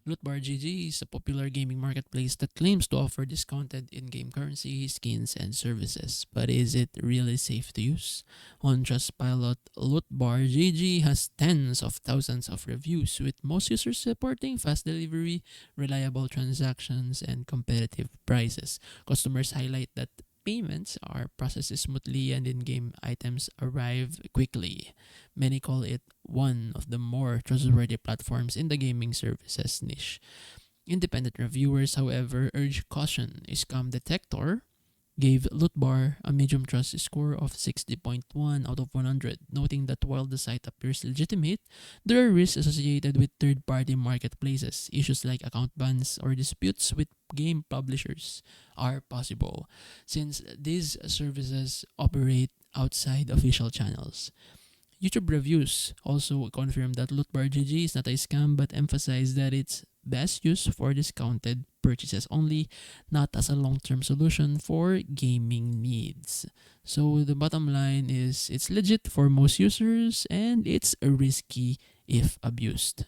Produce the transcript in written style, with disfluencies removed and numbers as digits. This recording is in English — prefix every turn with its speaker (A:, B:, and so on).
A: Lootbar GG is a popular gaming marketplace that claims to offer discounted in-game currency, skins, and services. But is it really safe to use? On Trustpilot, Lootbar GG has tens of thousands of reviews, with most users reporting fast delivery, reliable transactions, and competitive prices. Customers highlight that payments are processed smoothly and in-game items arrive quickly. Many call it one of the more trustworthy platforms in the gaming services niche. Independent reviewers, however, urge caution. A scam detector gave Lootbar a medium trust score of 60.1 out of 100, noting that while the site appears legitimate, there are risks associated with third-party marketplaces. Issues like account bans or disputes with game publishers are possible, since these services operate outside official channels. YouTube reviews also confirm that Lootbar GG is not a scam but emphasize that it's best used for discounted purchases only, not as a long-term solution for gaming needs. So the bottom line is it's legit for most users and it's risky if abused.